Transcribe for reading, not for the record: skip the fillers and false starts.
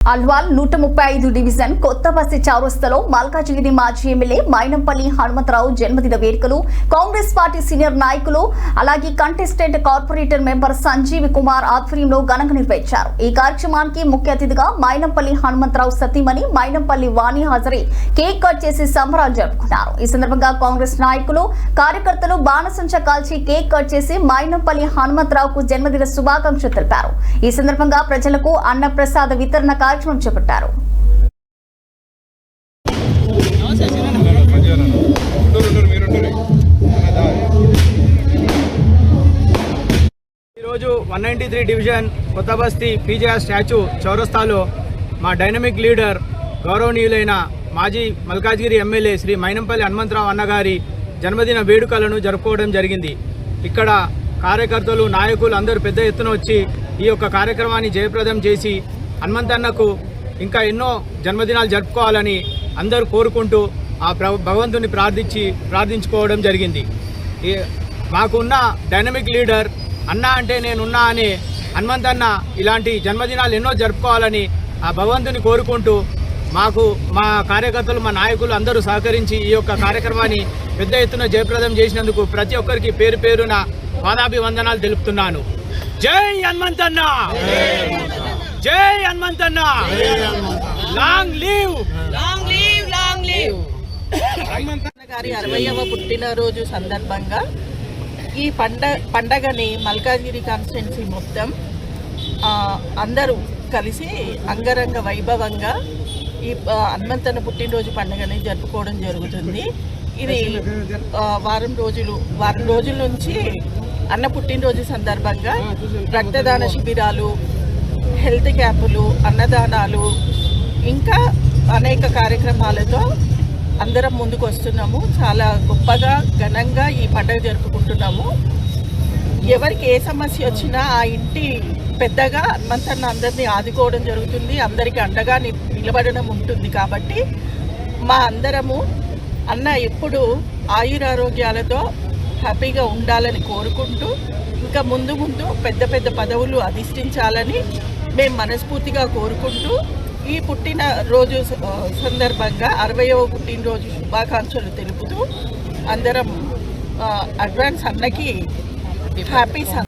Alwal 135 division కొత్త బస్తి చౌరస్తాలో మల్కాజిగిరి మాజీ ఎమ్మెల్యే మైనంపల్లి హనుమంతరావు జన్మదిన వేడుకలు కాంగ్రెస్ పార్టీ సీనియర్ నాయకులు అలాగే contestant corporator member Sanjeev Kumar ఆధ్వర్యంలో ఘనంగా నిర్వహించారు। ఈ కార్యక్రమానికి ముఖ్య అతిథిగా మైనంపల్లి హనుమంతరావు సతీమణి మైనంపల్లి వాణి హాజరై కేక్ కట్ చేసి సంబరాలు జరుపుకున్నారు। ఈ సందర్భంగా కాంగ్రెస్ నాయకులు కార్యకర్తలు బాణసంచ కాల్చి కేక్ కట్ చేసి మైనంపల్లి హనుమంతరావుకు జన్మదిన శుభాకాంక్షలు తెలిపారు। ఈ సందర్భంగా ప్రజలకు అన్నప్రసాద వితరణ కార్యక్రమం చేపట్టారు। ఈరోజు 193 డివిజన్ కొత్త బస్తీ పీజీఆర్ స్టాచ్యూ చౌరస్తాలో మా డైనమిక్ లీడర్ గౌరవనీయులైన మాజీ మల్కాజ్గిరి ఎమ్మెల్యే శ్రీ మైనంపల్లి హనుమంతరావు అన్నగారి జన్మదిన వేడుకలను జరుపుకోవడం జరిగింది। ఇక్కడ కార్యకర్తలు నాయకులు అందరూ పెద్ద ఎత్తున వచ్చి ఈ యొక్క కార్యక్రమాన్ని జయప్రదం చేసి హనుమంతన్నకు ఇంకా ఎన్నో జన్మదినాలు జరుపుకోవాలని అందరూ కోరుకుంటూ ఆ భగవంతుని ప్రార్థించుకోవడం జరిగింది। మాకున్న డైనమిక్ లీడర్ అన్న అంటే నేనున్నా అని హనుమంతన్న ఇలాంటి జన్మదినాలు ఎన్నో జరుపుకోవాలని ఆ భగవంతుని కోరుకుంటూ మా కార్యకర్తలు మా నాయకులు అందరూ సహకరించి ఈ యొక్క కార్యక్రమాన్ని పెద్ద ఎత్తున జయప్రదం చేసినందుకు ప్రతి ఒక్కరికి పేరు పేరున పాదాభివందనాలు తెలుపుతున్నాను। జై హనుమంతన్న, జై హనుమంతన్న, long live, long live, long live. హనుమంతన్న గారి 60వ పుట్టినరోజు సందర్భంగా ఈ పండగని మల్కాజ్గిరి కాన్స్టిట్యున్సీ మొత్తం అందరూ కలిసి అంగరంగ వైభవంగా ఈ హనుమంతన్న పుట్టినరోజు పండుగని జరుపుకోవడం జరుగుతుంది। ఇది వారం రోజుల నుంచి అన్న పుట్టినరోజు సందర్భంగా రక్తదాన శిబిరాలు, హెల్త్ క్యాంపులు, అన్నదానాలు ఇంకా అనేక కార్యక్రమాలతో అందరం ముందుకు వస్తున్నాము। చాలా గొప్పగా ఘనంగా ఈ పండుగ జరుపుకుంటున్నాము। ఎవరికి ఏ సమస్య వచ్చినా ఆ ఇంటి పెద్దగా హనుమంతన్న అందరినీ ఆదుకోవడం జరుగుతుంది, అందరికీ అండగా నిలబడడం ఉంటుంది। కాబట్టి మా అందరము అన్న ఎప్పుడు ఆయురారోగ్యాలతో హ్యాపీగా ఉండాలని కోరుకుంటూ ఇంకా ముందు పెద్ద పెద్ద పదవులు అధిష్ఠించాలని మేము మనస్ఫూర్తిగా కోరుకుంటూ ఈ పుట్టినరోజు సందర్భంగా 60వ పుట్టినరోజు శుభాకాంక్షలు తెలుపుతూ అందరం అడ్వాన్స్ అన్నకి హ్యాపీ